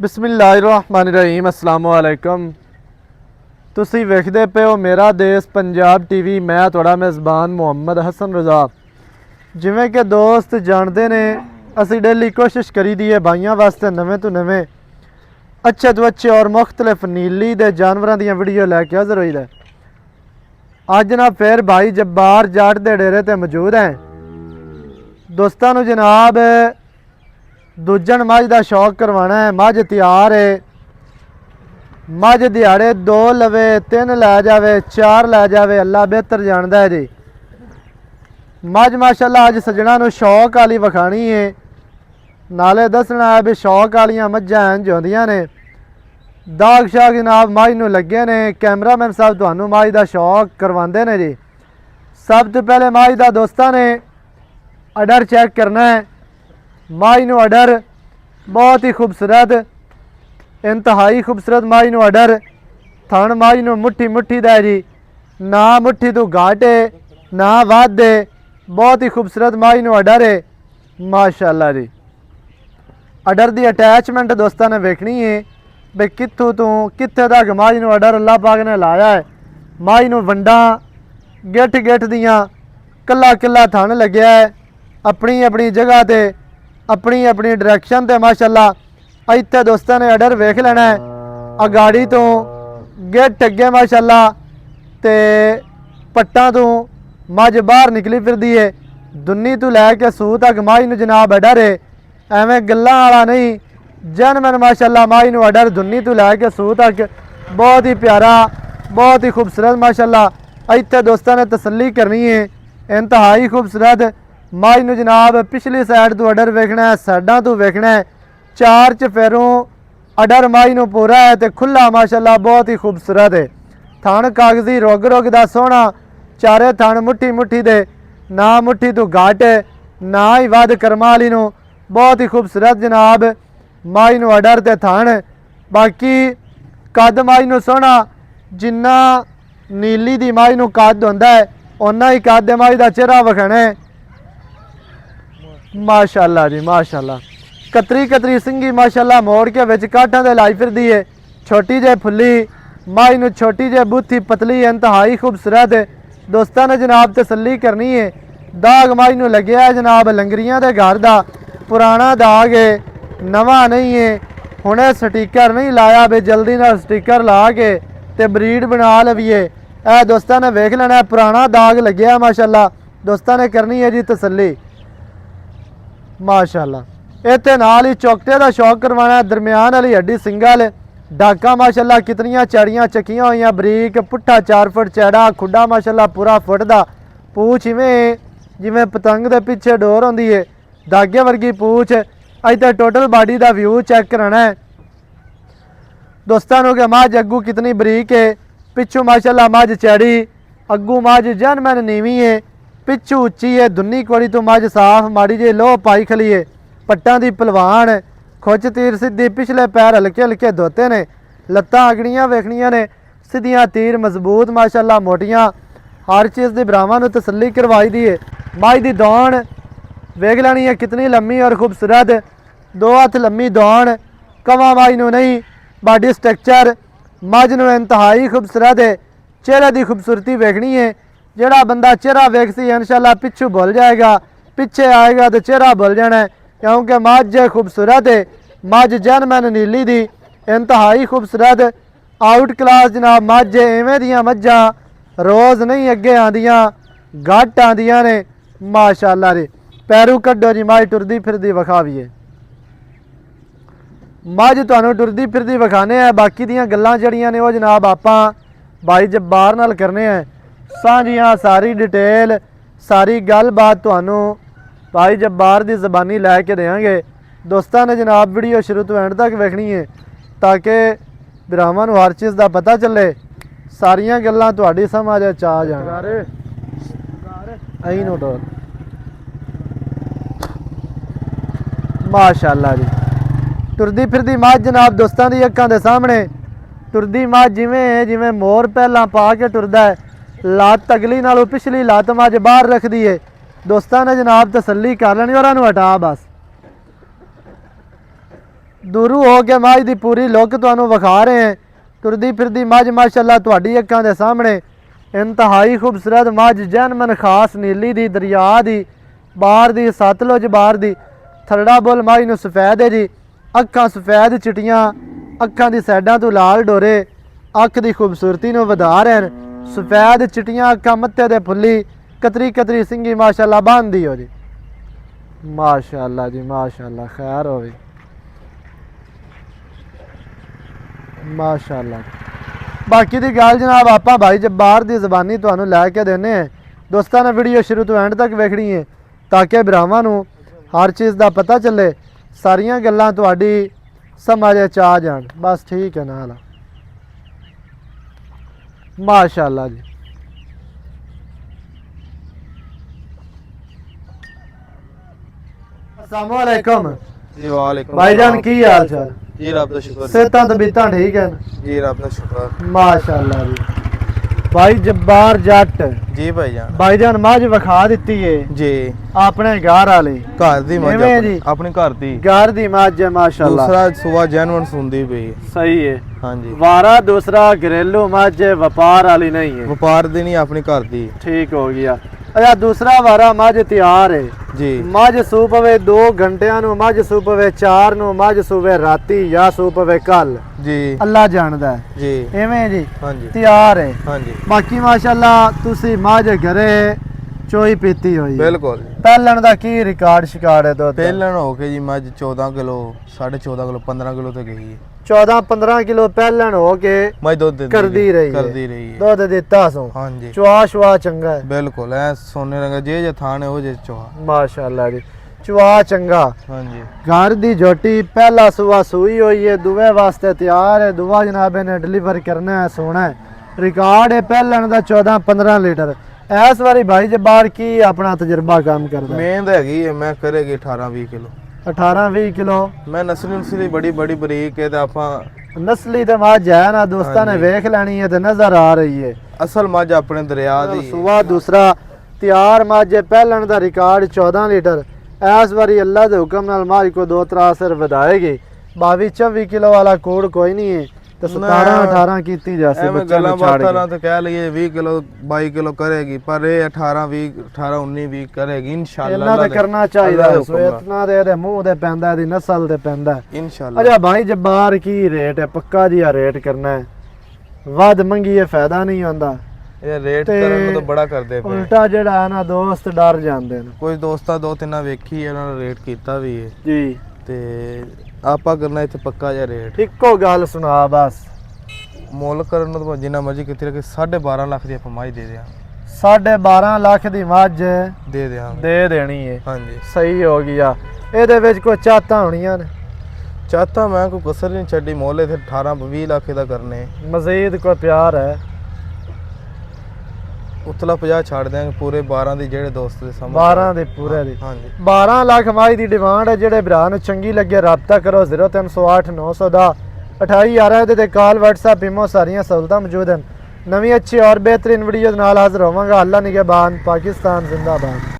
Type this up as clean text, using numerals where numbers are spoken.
बिस्मिल्लाहिर्रहमानिर्रहीम अस्सलाम वालेकुम। तुसी वेखदे पे हो मेरा देश पंजाब टीवी। मैं तुहाड़ा मेज़बान मुहम्मद हसन रज़ा। जिवें कि दोस्त जानते ने असी डेली कोशिश करी दी है भाइयों वास्ते नवें तो नवें अच्छे तो अच्छे और मुख्तलिफ नीली दे जानवरों दी वीडियो लैके हाज़र होई दा। अज ना फिर भाई जब्बार जाट दे डेरे ते मौजूद हैं। दोस्तां नूं जनाब दूजन मझ का शौक करवाना है। मझ तैयार है, मझ दिहाड़े 2 लवे 3 लै जावे 4 लै जावे, अल्लाह बेहतर जानता है जी। मझ माशाअल्लाह अज सजना नूं शौक वाली विखानी है, नाले दसना है भी शौक वालियां मझां इंज होंदियां ने। दाग शाग जनाब मझ नूं लगे ने। कैमरामैन साहब तुहानूं मझ का शौक करवाते हैं जी। सब तो पहले मझ का दोस्तां ने अडर चेक करना है। मझ नूं अडर बहुत ही खूबसूरत, इंतहाई खूबसूरत मझ नूं अडर। थण मझ नूं मुट्ठी मुट्ठी दा जी, ना मुट्ठी तो घाट है ना वध है। बहुत ही खूबसूरत मझ नूं अडर है माशाअल्लाह जी। अडर की अटैचमेंट दोस्तों ने वेखनी है भी कित्थों तो कित्थे तक मझ नूं अडर अल्लाह पाक ने लाया है। मझ नूं वंडा गिठ गिठ दियां कला कला थण लग्या है, अपनी अपनी जगह ते अपनी अपनी डायरैक्शन ते माशाअल्लाह। इत्थे दोस्तों ने अडर वेख लेना है। अगाड़ी तो गिठ अगे माशाअल्लाह ते पट्टां तो मझ बाहर निकली फिरदी है। दुन्नी तो लैके सूह तक मझ नूं जनाब अडर है, एवें गल्लां वाला नहीं। जनमन माशाअल्लाह मझ नूं अडर दुन्नी तो लैके सूह तक बहुत ही प्यारा, बहुत ही खूबसूरत माशाअल्लाह। इत्थे दोस्तों ने तसल्ली करनी है, इंतहाई खूबसूरत मझ नूं जनाब पिछली साइड तो अडर वेखना है, साइडा तो वेखना है। 4 चफेरों अडर मझ नूं पूरा है तो खुला माशाअल्लाह बहुत ही खूबसूरत है। थण कागजी रुग रुग दा सोहना, चारे थण मुट्ठी मुट्ठी दे, ना मुट्ठी तो घाट है ना ही वध कर्मा वाली नूं। बहुत ही खूबसूरत जनाब मझ नूं अडर ते थण। बाकी कद मझ नूं सोहना, जिन्ना नीली दी मझ नूं कद हुंदा है उन्ना ही कद मझ दा चेहरा विखाना है माशाअल्लाह जी माशाअल्लाह। कतरी कतरी सिंगी माशाअल्लाह मोड़ के विच काठां दे लाई फिरदी है। छोटी जे फुल्ली मझ नूं छोटी जे बूथी पतली इंतहाई खूबसूरत है। दोस्तां ने जनाब तसल्ली करनी है। दाग मझ नूं लग्या है जनाब लंगरियां दे घर दा, पुराना दाग है, नवा नहीं है। हुणे स्टिकर नहीं लाया भी जल्दी नाल स्टिकर ला के ते ब्रीड बना लवीए। ए दोस्तां ने वेख लेना पुराना दाग लग्या माशाअल्लाह। दोस्तां ने करनी है जी तसल्ली माशाअल्लाह। इत्थे नाल ही चौकटे का शौक करवाना है। दरम्यान वाली हड्डी सिंगल डाका माशाअल्लाह कितनियां चैड़ियां चकियां हुई बरीक, पुट्ठा 4 फुट चैड़ा, खुडा माशाअल्लाह पूरा फुट दा। पूछ इवें जिवें पतंग दे पिछे डोर होंदी है, धागे वर्गी पूछ। इत्थे टोटल बॉडी का व्यू चेक कराना है दोस्तों को कि मझ अग्गू कितनी बरीक है, पिछू माशाअल्लाह मझ चैड़ी, अग्गू मझ जनमन नीवी है, पिछू उच्ची है। दुन्नी कोड़ी तो मझ साफ, माड़ी जी लोह पाई खली है। पट्टां दी पलवान, खुच तीर सीधी, पिछले पैर हल्के हल्के धोते ने, लत्तां अगड़ियां वेखनियां ने सीधियां, तीर मजबूत माशाअल्लाह मोटियां। हर चीज़ की भरावां नूं तसल्ली करवाई दी है। मझ दी दौड़ वेख लैनी है कितनी लम्मी और खूबसूरत, 2 हथ लम्मी दौड़, कवा मझ नूं नहीं। बॉडी स्ट्रक्चर मझ नूं इंतहाई खूबसूरत है। चेहरे की खूबसूरती वेखनी है। जोड़ा बंदा चेहरा वेख सी इंशाअल्लाह पिछू भूल जाएगा, पिछे आएगा तो चेहरा भूल जाना है, क्योंकि मझ खूबसूरत है। मझ जनमन नीली दी इंतहाई खूबसूरत आउट क्लास जनाब मझ। इवें दियां मझां रोज़ नहीं अगे आंदियां, घट आंदियां ने माशाअल्लाह जी। पैरू कड्डो जी मझ टुरदी फिरदी विखावीए। मझ तुहानूं टुरदी फिरदी विखाने हैं। बाकी दियां गल्लां जड़ियां ने वो जनाब आपां भाई जब्बार नाल करने हैं साझियां। सारी डिटेल सारी गल बात तुहानूं भाई जब्बार की ज़बानी लैके देंगे। दोस्तों ने जनाब वीडियो शुरू तो एंड तक वेखनी है ताकि भरावां नूं हर चीज़ का पता चले, सारियां गल्लां तुहाडी समझ आ जाण। आई नो डोर माशाअल्लाह जी। टुरदी फिरदी मझ जनाब दोस्तों की अक्कां दे सामने टुरदी मझ जिवें जिवें मोर पहलां पा के टुरदा है। लत्त अगली नालों पिछली लत्त मझ बाहर रखदी है। दोस्तों ने जनाब तसल्ली कर लेनी और हटा बस ਦੂਰੂ ਹੋ ਕੇ ਮੱਝ ਦੀ ਪੂਰੀ ਲੁੱਕ ਤੁਹਾਨੂੰ ਵਿਖਾ ਰਹੇ ਹਾਂ। ਤੁਰਦੀ ਫਿਰਦੀ ਮੱਝ ਮਾਸ਼ਾਅੱਲਾ ਤੁਹਾਡੀ ਅੱਖਾਂ ਦੇ ਸਾਹਮਣੇ ਇੰਤਹਾਈ ਖੂਬਸੂਰਤ ਮੱਝ ਜੈਨਮਨ ਖਾਸ ਨੀਲੀ ਦੀ ਦਰਿਆ ਦੀ ਬਾਹਰ ਦੀ ਸਤਲੁਜ ਬਾਹਰ ਦੀ ਥਰੜਾ ਬੁੱਲ ਮੱਝ ਨੂੰ ਸਫੈਦ ਹੈ ਜੀ। ਅੱਖਾਂ ਸਫੈਦ ਚਿੱਟੀਆਂ, ਅੱਖਾਂ ਦੀ ਸਾਈਡਾਂ ਤੋਂ ਲਾਲ ਡੋਰੇ ਅੱਖ ਦੀ ਖੂਬਸੂਰਤੀ ਨੂੰ ਵਧਾ ਰਹੇ ਹਨ। ਸਫੈਦ ਚਿੱਟੀਆਂ ਅੱਖਾਂ, ਮੱਥੇ ਦੇ ਫੁੱਲੀ, ਕਤਰੀ ਕਤਰੀ ਸਿੰਗੀ ਮਾਸ਼ਾਅੱਲਾ ਬੰਦੀ ਹੋ ਜੀ। ਮਾਸ਼ਾਅੱਲਾ ਜੀ ਮਾਸ਼ਾਅੱਲਾ, ਖੈਰ ਹੋਵੇ ਮਾਸ਼ਾਅੱਲਾ। ਬਾਕੀ ਦੀ ਗੱਲ ਜਨਾਬ ਆਪਾਂ ਭਾਈ ਜब्बार ਦੀ ਜ਼ਬਾਨੀ ਤੁਹਾਨੂੰ ਲੈ ਕੇ ਦੇने हैं। ਦੋਸਤਾਂ ਨੇ ਵੀਡੀਓ ਸ਼ੁਰੂ ਤੋਂ ਐਂਡ ਤੱਕ ਵੇਖਣੀ ਹੈ ਤਾਂ ਕਿ ਭਰਾਵਾਂ ਨੂੰ ਹਰ ਚੀਜ਼ ਦਾ ਪਤਾ ਚੱਲੇ, ਸਾਰੀਆਂ ਗੱਲਾਂ ਤੁਹਾਡੀ ਸਮਝ ਚ ਆ ਜਾਣ। ਬਸ ਠੀਕ ਹੈ ਨਾਲ ਮਾਸ਼ਾਅੱਲਾ ਜੀ। अस्सलाम वालेकुम जी वालेकुम भाईजान, की हाल चाल? जी रब दा शुक्र सेहतां तबीयतां ठीक है? जी रब दा शुक्र माशाअल्लाह जी। भाई जब्बार जट जी भाईजान भाईजान मझ विखा दित्ती है जी अपने घर वाली घर दी मझ किवें जी? अपने घर दी घर दी मझ है माशाअल्लाह। दूसरा सुबह जैनवन सुनदी पई सही है। हां जी वारा दूसरा घरेलू मझ है, व्यापार वाली नहीं है। व्यापार दी नहीं अपनी घर दी ठीक हो गया। अच्छा दूसरा वारा मझ तैयार है जी। मझ सू पवे 2 घंटियां नु, मझ सू पवे 4 नु, मझ सूवे राती या सू पवे कल, जी अल्लाह जानदा है। जी एवें जी हां जी तैयार है। हां जी बाकी माशाअल्लाह तुसी मझ घरे चोई पीती हुई है। बिल्कुल पहलन दा की रिकॉर्ड शिकार है? दुध पहलन हो के जी मझ 14 किलो 14.5 किलो 15 किलो तक गई है। 14-15 किलो पहलन हो के मझ दूध कर दी रही है। कर दी रही है। दुध दिता सो हां जी चुआ शुआ चंगा है बिल्कुल ऐ सोने रंगा जे थाने हो जे चोहा माशाअल्लाह जी। चुआ चंगा। हां जी घर दी झोटी पहला सुआ सूई हुई है, दुए वास्ते तैयार है। दुआ जनाब ने डिलीवर करना है, सोना है। रिकॉर्ड है पहलन दा 14-15 लीटर। इस बारी भाई जब्बार की अपना तजुर्बा काम करदा? मेहनत हैगी है मैं करेगी 18-20 किलो 18-20 किलो। मैं नस्ली बड़ी बड़ी बरीक है ते आपां नस्ली ते मझ है ना, दोस्तां ने वेख लेनी है ते नजर आ रही है। असल मझ अपने दरिया दी सुबह दूसरा तैयार मझ है। पहलन दा रिकॉर्ड 14 लीटर। इस बारी अल्लाह के हुक्म नाल मझ को 2-3 सिर वधाएगी। 22-24 किलो वाला कोड कोई नहीं है तो 17-18 कीती जासी। एवें गल्लां बातां नाल ते कह लईए 20 किलो 22 किलो करेगी, पर ये 18-19-20 करेगी इंशाअल्लाह। इन्ना ते करना चाहिए, सो इतना दे दे मुंह दे पैंदा, दी नस्ल ते पैंदा इंशाअल्लाह। अच्छा भाई जब्बार की रेट है? पक्का जिहा रेट करना है, वध मंगीए फायदा नहीं होंदा। ये रेट करन तो बड़ा करदे पे उल्टा जेड़ा है ना दोस्त डर जांदे ने। कुछ दोस्तां 2-3 वेखी है उन्होंने रेट कीता भी है जी ते आपा करना इत्थे पक्का जिहा रेट। इक्को गल सुना बस, मुੱਲ ਕਰਨ ਨੂੰ ਤਾਂ ਜਿੰਨਾ ਮਰਜ਼ੀ ਕਿਤੇ ਰੱਖੇ 12.5 ਲੱਖ ਦੀ ਆਪਾਂ ਮੱਝ ਦੇ ਦਿਆਂ। 12.5 ਲੱਖ ਦੀ ਮੱਝ ਦੇ ਦਿਆਂਗੇ। ਦੇ ਦੇਣੀ ਹੈ। ਹਾਂਜੀ ਸਹੀ ਹੋ ਗਿਆ। ਇਹਦੇ ਵਿੱਚ ਕੋਈ ਚਾਤਾਂ ਹੋਣੀਆਂ ਨੇ? ਚਾਹਤਾ ਮੈਂ ਕੋਈ ਕਸਰ ਨਹੀਂ ਛੱਡੀ, ਮੁੱਲ ਇਥੇ 18-20 ਲੱਖ ਦਾ ਕਰਨੇ। ਮਜ਼ੀਦ ਕੋਈ ਪਿਆਰ ਹੈ? ਉਤਲਾ 50 ਛੱਡ ਦਿਆਂਗੇ ਪੂਰੇ 12 ਦੀ ਜਿਹੜੇ ਦੋਸਤ ਦੇ ਸਾਹਮਣੇ 12 ਦੇ ਪੂਰੇ ਦੀ। ਹਾਂਜੀ 12 ਲੱਖ ਮੱਝ ਦੀ ਡਿਮਾਂਡ ਹੈ। ਜਿਹੜੇ ਭਰਾ ਨੂੰ ਚੰਗੀ ਲੱਗੇ ਰਾਬਤਾ ਕਰੋ 0308 910 2811। ਇਹਦੇ ਤੇ ਕਾਲ WhatsApp ਇਮੋ ਸਾਰੀਆਂ ਸਹੂਲਤਾਂ ਮੌਜੂਦ ਹਨ। ਨਵੀਂ ਅੱਛੀ ਔਰ ਬਿਹਤਰੀਨ ਵੀਡੀਓ ਦੇ ਨਾਲ ਹਾਜ਼ਰ ਹੋਵਾਂਗਾ। ਅੱਲਾ ਨਿਗਹਿਬਾਨ। ਪਾਕਿस्तान जिंदाबाद।